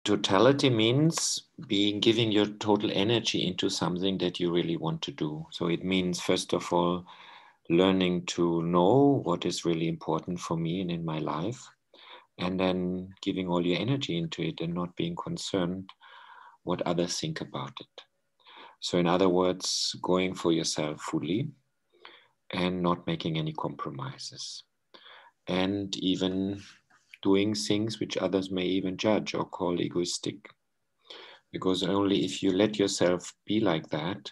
Totality means giving your total energy into something that you really want to do. So it means, first of all, learning to know what is really important for me and in my life, and then giving all your energy into it and not being concerned what others think about it. So in other words, going for yourself fully and not making any compromises, and even doing things which others may even judge or call egoistic. Because only if you let yourself be like that,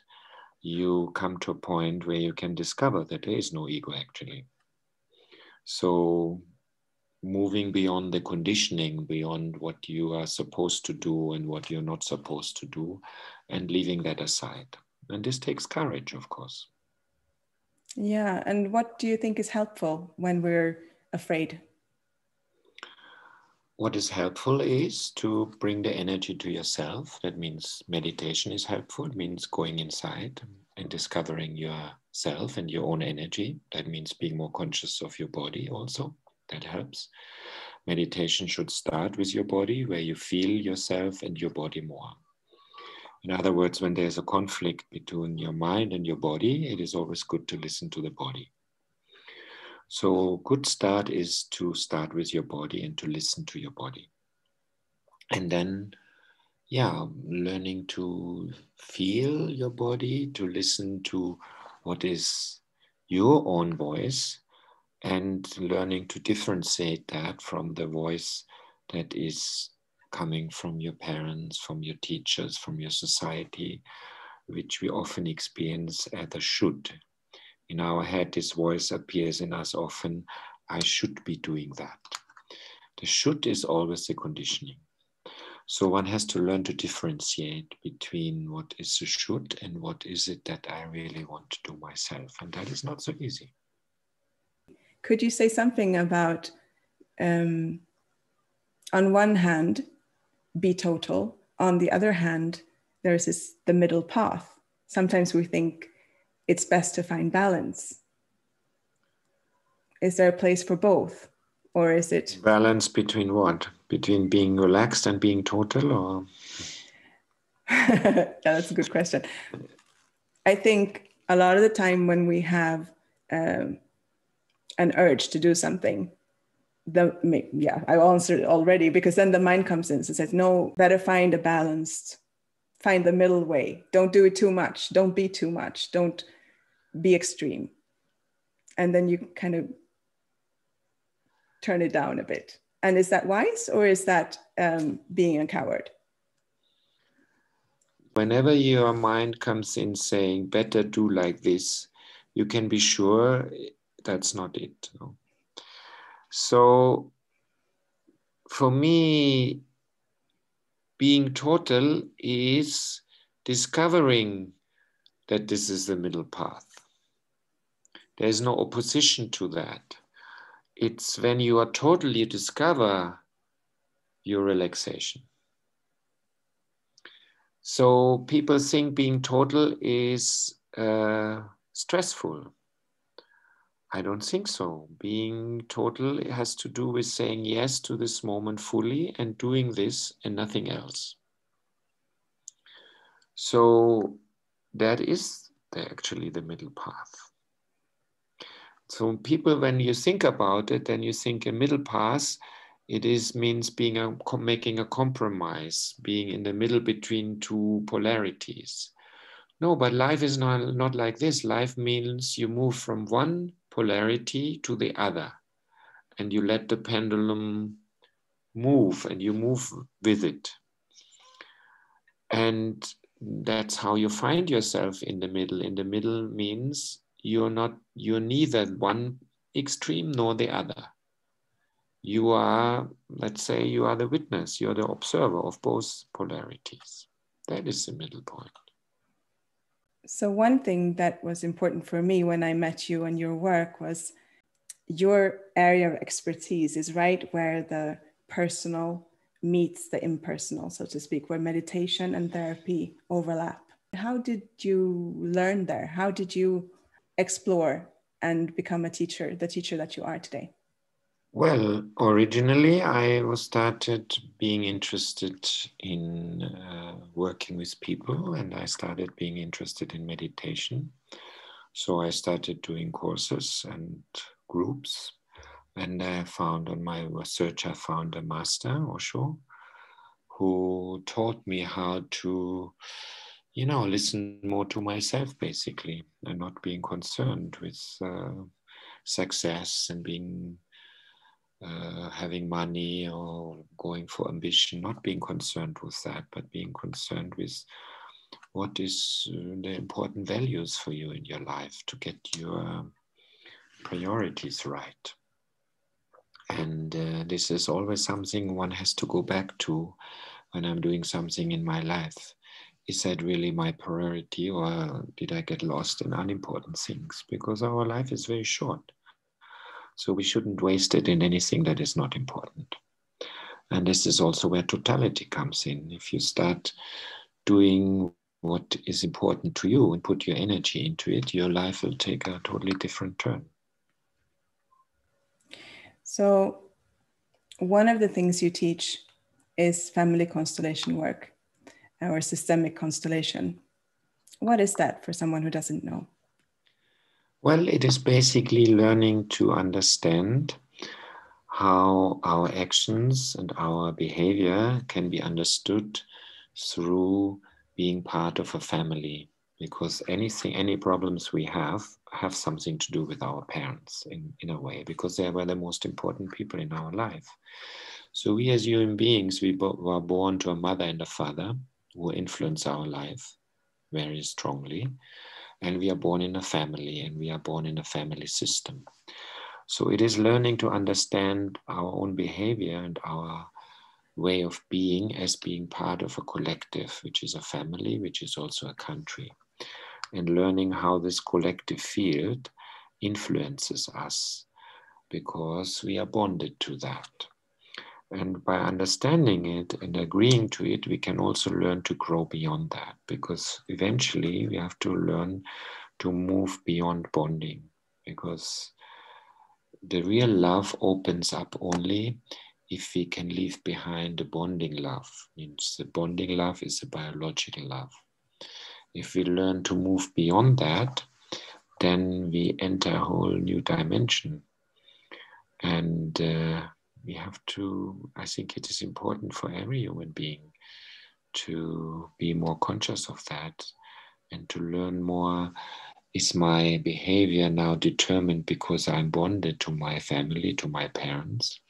you come to a point where you can discover that there is no ego actually. So moving beyond the conditioning, beyond what you are supposed to do and what you're not supposed to do, and leaving that aside. And this takes courage, of course. Yeah, and what do you think is helpful when we're afraid? What is helpful is to bring the energy to yourself. That means meditation is helpful. It means going inside and discovering yourself and your own energy. That means being more conscious of your body also. That helps. Meditation should start with your body, where you feel yourself and your body more. In other words, when there's a conflict between your mind and your body, it is always good to listen to the body. So good start is to start with your body and to listen to your body. And then, learning to feel your body, to listen to what is your own voice, and learning to differentiate that from the voice that is coming from your parents, from your teachers, from your society, which we often experience as a should. In our head, this voice appears in us often, I should be doing that. The should is always the conditioning. So one has to learn to differentiate between what is a should and what is it that I really want to do myself. And that is not so easy. Could you say something about, on one hand, be total, on the other hand, there's the middle path. Sometimes we think it's best to find balance. Is there a place for both? Or is it... Balance between what? Between being relaxed and being total, or? Yeah, that's a good question. I think a lot of the time when we have an urge to do something, I answered it already, because then the mind comes in and says, no, better find a balanced, find the middle way. Don't do it too much. Don't be too much. Don't be extreme. And then you kind of turn it down a bit. And is that wise, or is that being a coward? Whenever your mind comes in saying, better do like this, you can be sure that's not it. No? So for me, being total is discovering that this is the middle path. There is no opposition to that. It's when you are total, you discover your relaxation. So people think being total is stressful. I don't think so. Being total has to do with saying yes to this moment fully and doing this and nothing else. So that is actually the middle path. So people, when you think about it, then you think a middle path, means making a compromise, being in the middle between two polarities. No, but life is not like this. Life means you move from one polarity to the other, and you let the pendulum move, and you move with it. And that's how you find yourself in the middle. In the middle means you're neither one extreme nor the other. You are, let's say, you are the witness, you're the observer of both polarities. That is the middle point. So one thing that was important for me when I met you and your work was your area of expertise is right where the personal meets the impersonal, so to speak, where meditation and therapy overlap. How did you learn there? How did you explore and become the teacher that you are today? Well, originally I was started being interested in working with people, and I started being interested in meditation. So I started doing courses and groups, and I found on my research, I found a master, Osho, who taught me how to, listen more to myself basically, and not being concerned with success and being having money or going for ambition, not being concerned with that, but being concerned with what is the important values for you in your life to get your priorities right. And this is always something one has to go back to when I'm doing something in my life. Is that really my priority, or did I get lost in unimportant things? Because our life is very short. So we shouldn't waste it in anything that is not important. And this is also where totality comes in. If you start doing what is important to you and put your energy into it, your life will take a totally different turn. So one of the things you teach is family constellation work or systemic constellation. What is that for someone who doesn't know? Well, it is basically learning to understand how our actions and our behavior can be understood through being part of a family, because any problems we have something to do with our parents in a way, because they were the most important people in our life. So we as human beings, we were born to a mother and a father who influence our life very strongly, and we are born in a family, and we are born in a family system. So it is learning to understand our own behavior and our way of being as being part of a collective, which is a family, which is also a country, and learning how this collective field influences us because we are bonded to that. And by understanding it and agreeing to it, we can also learn to grow beyond that, because eventually we have to learn to move beyond bonding, because the real love opens up only if we can leave behind the bonding love. Means the bonding love is a biological love. If we learn to move beyond that, then we enter a whole new dimension. And we have to, I think it is important for every human being to be more conscious of that and to learn more. Is my behavior now determined because I'm bonded to my family, to my parents,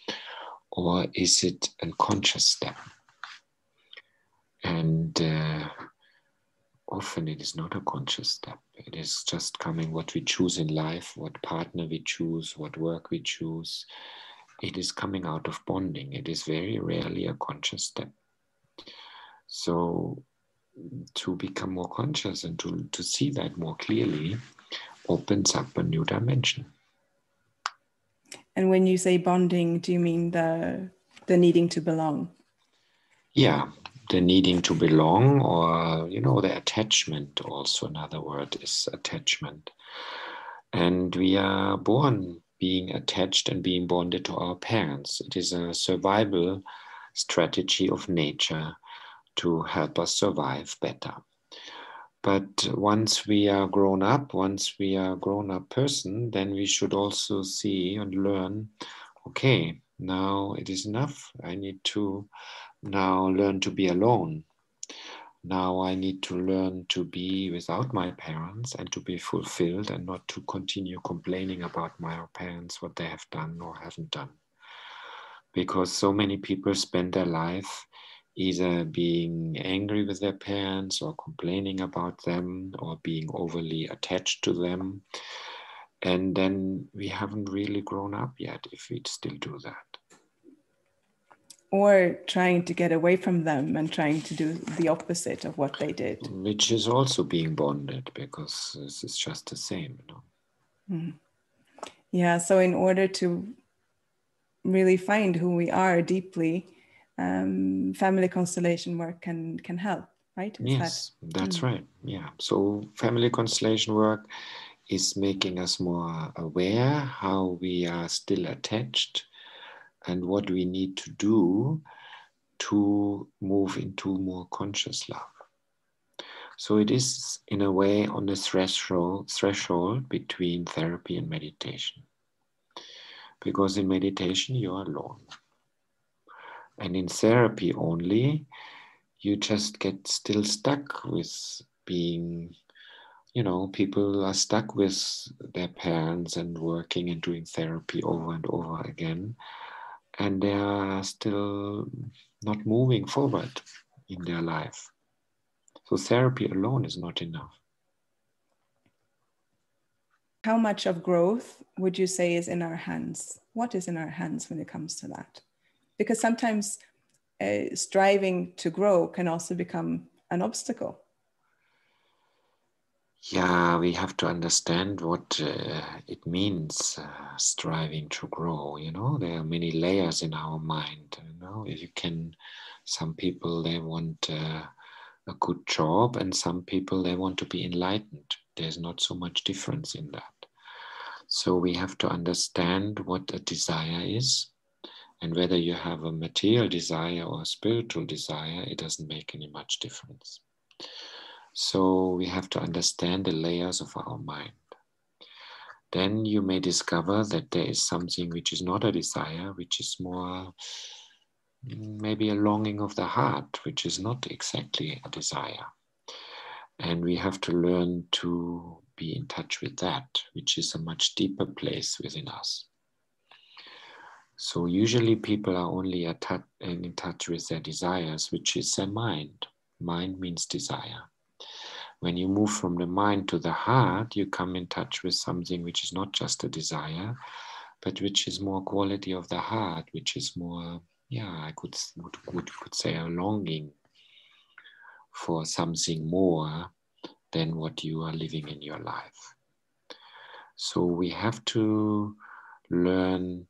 or is it a conscious step? And often it is not a conscious step. It is just coming what we choose in life, what partner we choose, what work we choose. It is coming out of bonding. It is very rarely a conscious step. So to become more conscious and to see that more clearly opens up a new dimension. And when you say bonding, do you mean the needing to belong? Yeah, the needing to belong, or the attachment. Also another word is attachment. And we are born being attached and being bonded to our parents. It is a survival strategy of nature to help us survive better. But once we are grown up, once we are a grown-up person, then we should also see and learn, okay, now it is enough. I need to now learn to be alone. Now I need to learn to be without my parents and to be fulfilled and not to continue complaining about my parents, what they have done or haven't done. Because so many people spend their life either being angry with their parents or complaining about them or being overly attached to them. And then we haven't really grown up yet if we still do that. Or trying to get away from them and trying to do the opposite of what they did. Which is also being bonded, because this is just the same. Yeah, so in order to really find who we are deeply, family constellation work can help, right? That's right. Yeah. So family constellation work is making us more aware how we are still attached and what we need to do to move into more conscious love. So it is, in a way, on the threshold between therapy and meditation. Because in meditation, you are alone. And in therapy only, you just get still stuck with being, people are stuck with their parents and working and doing therapy over and over again. And they are still not moving forward in their life. So therapy alone is not enough. How much of growth would you say is in our hands? What is in our hands when it comes to that? Because sometimes striving to grow can also become an obstacle. Yeah, we have to understand what it means, striving to grow. There are many layers in our mind. Some people, they want a good job, and some people, they want to be enlightened. There's not so much difference in that. So we have to understand what a desire is, and whether you have a material desire or a spiritual desire, it doesn't make any much difference. So we have to understand the layers of our mind. Then you may discover that there is something which is not a desire, which is more maybe a longing of the heart, which is not exactly a desire. And we have to learn to be in touch with that, which is a much deeper place within us. So usually people are only in touch with their desires, which is their mind. Mind means desire. When you move from the mind to the heart, you come in touch with something which is not just a desire, but which is more quality of the heart, which is more, I could say a longing for something more than what you are living in your life. So we have to learn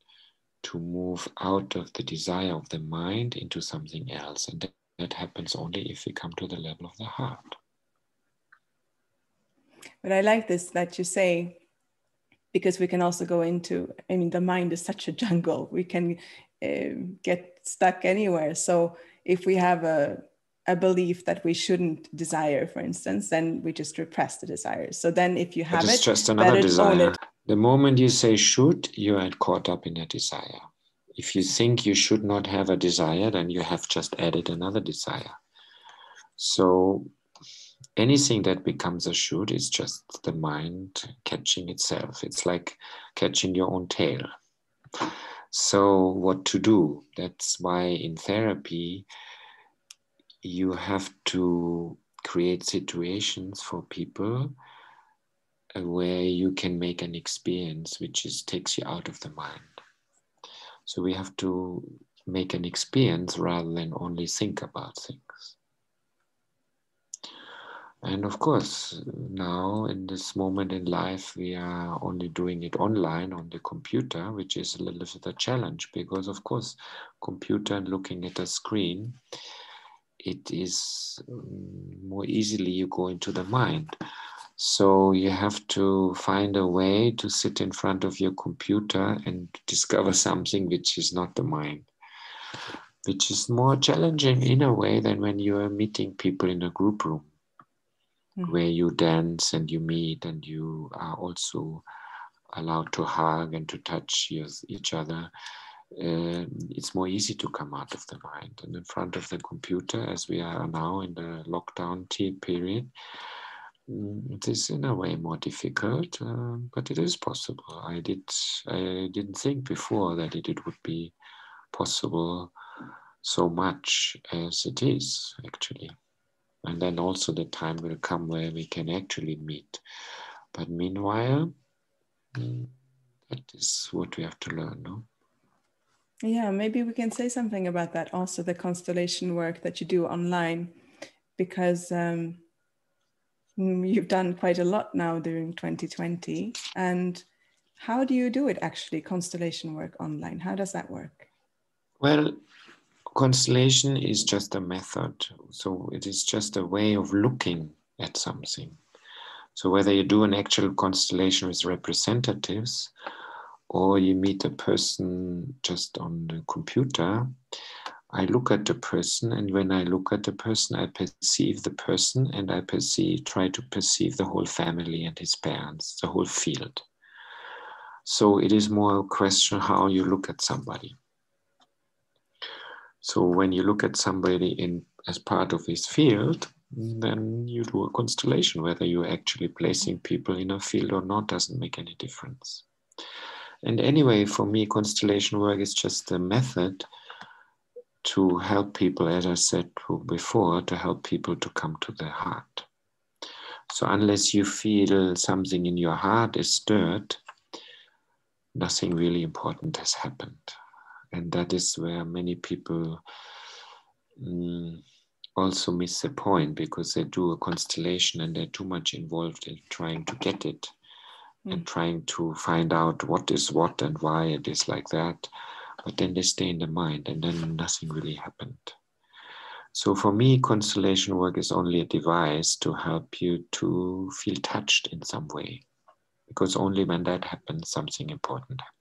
to move out of the desire of the mind into something else. And that happens only if we come to the level of the heart. But I like this that you say, because we can also go into, the mind is such a jungle. We can get stuck anywhere. So if we have a belief that we shouldn't desire, for instance, then we just repress the desire. So then if you have it's it, just another desire. The moment you say should, you are caught up in a desire. If you think you should not have a desire, then you have just added another desire. So anything that becomes a should is just the mind catching itself. It's like catching your own tail. So what to do? That's why in therapy, you have to create situations for people where you can make an experience which takes you out of the mind. So we have to make an experience rather than only think about things. And of course, now in this moment in life, we are only doing it online on the computer, which is a little bit a challenge because, of course, computer and looking at a screen, it is more easily you go into the mind. So you have to find a way to sit in front of your computer and discover something which is not the mind, which is more challenging in a way than when you are meeting people in a group room, where you dance and you meet and you are also allowed to hug and to touch each other. It's more easy to come out of the mind. And in front of the computer, as we are now in the lockdown period, it is in a way more difficult, but it is possible. I didn't think before that it would be possible so much as it is actually. And then also the time will come where we can actually meet. But meanwhile, that is what we have to learn, no? Yeah, maybe we can say something about that also, the constellation work that you do online, because you've done quite a lot now during 2020. And how do you do it actually, constellation work online? How does that work? Well, constellation is just a method. So it is just a way of looking at something. So whether you do an actual constellation with representatives or you meet a person just on the computer, I look at the person, and when I look at the person, I perceive the person, and I try to perceive the whole family and his parents, the whole field. So it is more a question how you look at somebody. So when you look at somebody as part of his field, then you do a constellation. Whether you're actually placing people in a field or not doesn't make any difference. And anyway, for me, constellation work is just a method to help people, as I said before, to help people to come to their heart. So unless you feel something in your heart is stirred, nothing really important has happened. And that is where many people also miss the point, because they do a constellation and they're too much involved in trying to get it and trying to find out what is what and why it is like that. But then they stay in the mind, and then nothing really happened. So for me, constellation work is only a device to help you to feel touched in some way, because only when that happens, something important happened.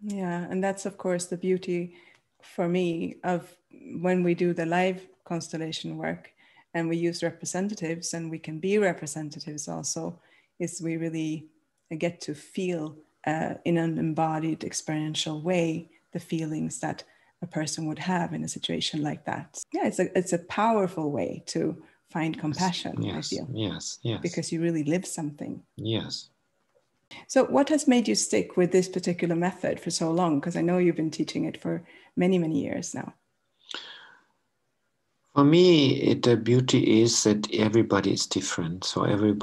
Yeah, and that's of course the beauty for me of when we do the live constellation work and we use representatives, and we can be representatives also, is we really get to feel in an embodied experiential way the feelings that a person would have in a situation like that. Yeah, it's a powerful way to find compassion, yes, I feel. Yes. Because you really live something. Yes. So what has made you stick with this particular method for so long? Because I know you've been teaching it for many, many years now. For me, the beauty is that everybody is different. So every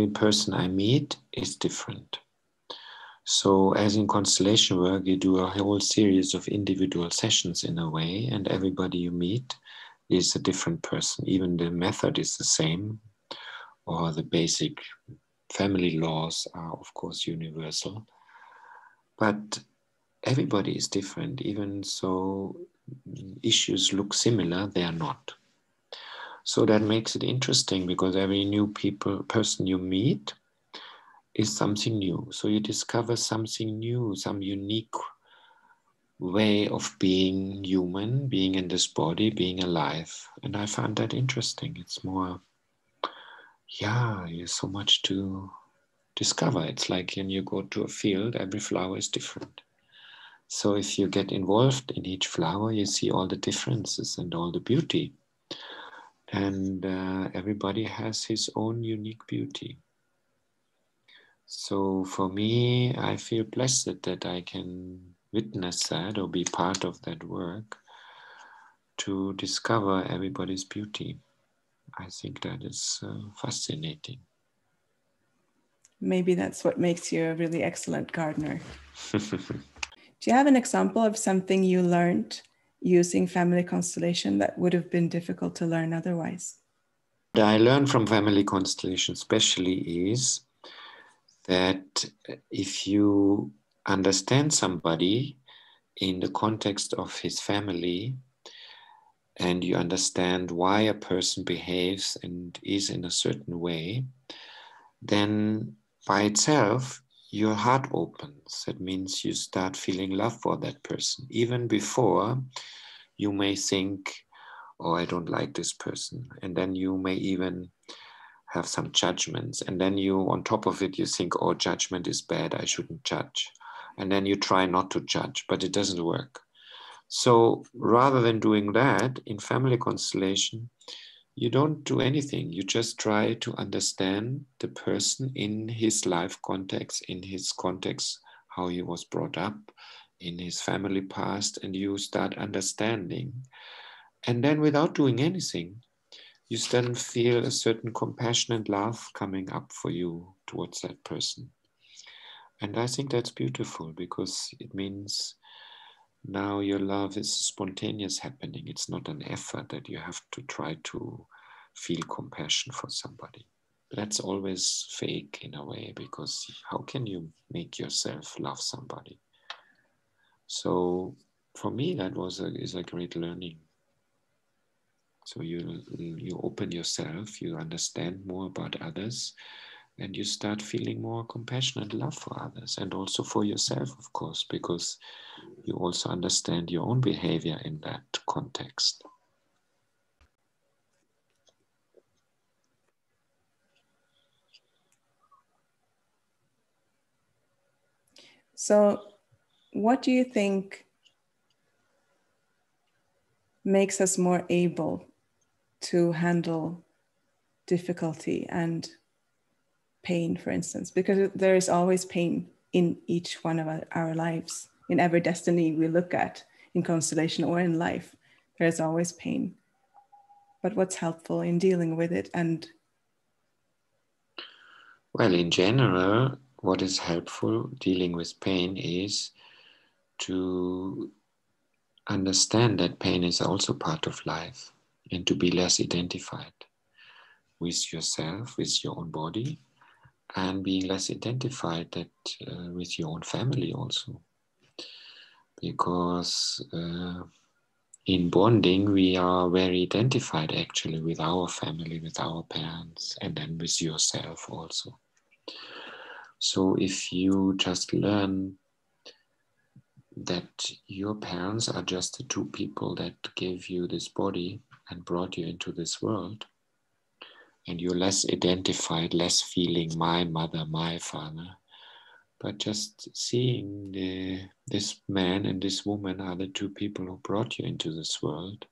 person I meet is different. So as in constellation work, you do a whole series of individual sessions in a way, and everybody you meet is a different person. Even the method is the same, or the basic family laws are, of course, universal. But everybody is different. Even so, issues look similar, they are not. So that makes it interesting, because every new person you meet is something new. So you discover something new, some unique way of being human, being in this body, being alive. And I find that interesting. It's more, there's so much to discover. It's like when you go to a field, every flower is different. So if you get involved in each flower, you see all the differences and all the beauty. And everybody has his own unique beauty. So for me, I feel blessed that I can witness that or be part of that work to discover everybody's beauty. I think that is fascinating. Maybe that's what makes you a really excellent gardener. Do you have an example of something you learned using family constellation that would have been difficult to learn otherwise? What I learned from family constellation especially is that if you understand somebody in the context of his family, and you understand why a person behaves and is in a certain way, then by itself, your heart opens. That means you start feeling love for that person. Even before, you may think, oh, I don't like this person. And then you may even have some judgments. And then you, on top of it, you think, oh, judgment is bad, I shouldn't judge. And then you try not to judge, but it doesn't work. So rather than doing that, in family constellation, you don't do anything. You just try to understand the person in his life context, in his context, how he was brought up, in his family past, and you start understanding. And then without doing anything, you then feel a certain compassion and love coming up for you towards that person. And I think that's beautiful, because it means now your love is spontaneous happening. It's not an effort that you have to try to feel compassion for somebody. That's always fake in a way, because how can you make yourself love somebody? So for me, that is a great learning. So you open yourself, you understand more about others, And you start feeling more compassion and love for others, and also for yourself, of course, because you also understand your own behavior in that context. So, what do you think makes us more able to handle difficulty and pain, for instance? Because there is always pain in each one of our lives. In every destiny we look at, in Constellation or in life, there is always pain. But what's helpful in dealing with it? And well, in general, what is helpful dealing with pain is to understand that pain is also part of life, and to be less identified with yourself, with your own body, and being less identified that with your own family also. Because in bonding, we are very identified actually with our family, with our parents, and then with yourself also. So if you just learn that your parents are just the two people that gave you this body and brought you into this world, and you're less identified, less feeling my mother, my father, but just seeing this man and this woman are the two people who brought you into this world,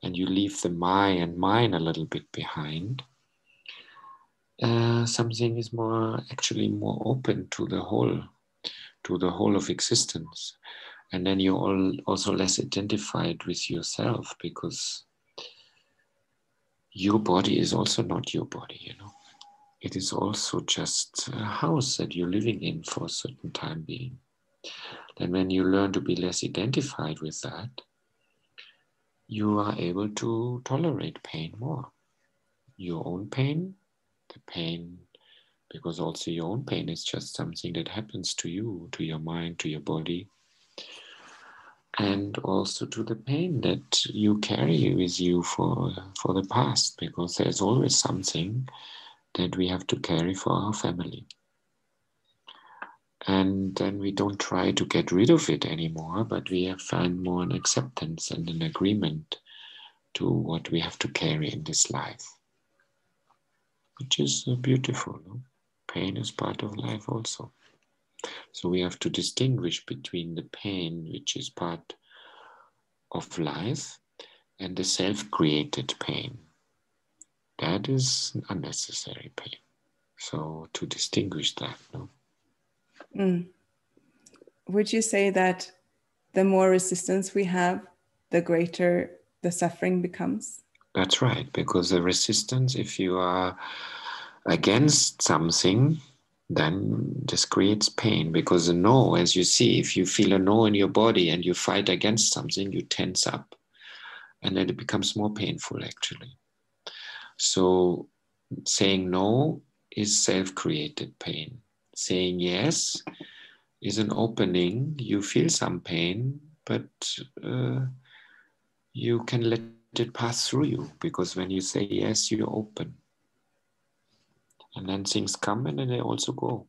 and you leave the my and mine a little bit behind, something is actually more open to the whole of existence. And then you're also less identified with yourself, because your body is also not your body, you know. It is also just a house that you're living in for a certain time being. Then when you learn to be less identified with that, you are able to tolerate pain more. Your own pain, the pain, because also your own pain is just something that happens to you, to your mind, to your body, and also to the pain that you carry with you for the past, because there's always something that we have to carry for our family. And then we don't try to get rid of it anymore, but we find more an acceptance and an agreement to what we have to carry in this life, which is beautiful. No? Pain is part of life also. So we have to distinguish between the pain, which is part of life, and the self-created pain. That is unnecessary pain. So to distinguish that, no? Would you say that the more resistance we have, the greater the suffering becomes? That's right, because the resistance, if you are against something, then this creates pain, because a no, as you see, if you feel a no in your body and you fight against something, you tense up, and then it becomes more painful actually. So saying no is self-created pain. Saying yes is an opening. You feel some pain, but you can let it pass through you, because when you say yes, you're open. And then things come and then they also go.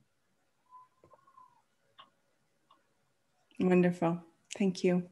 Wonderful. Thank you.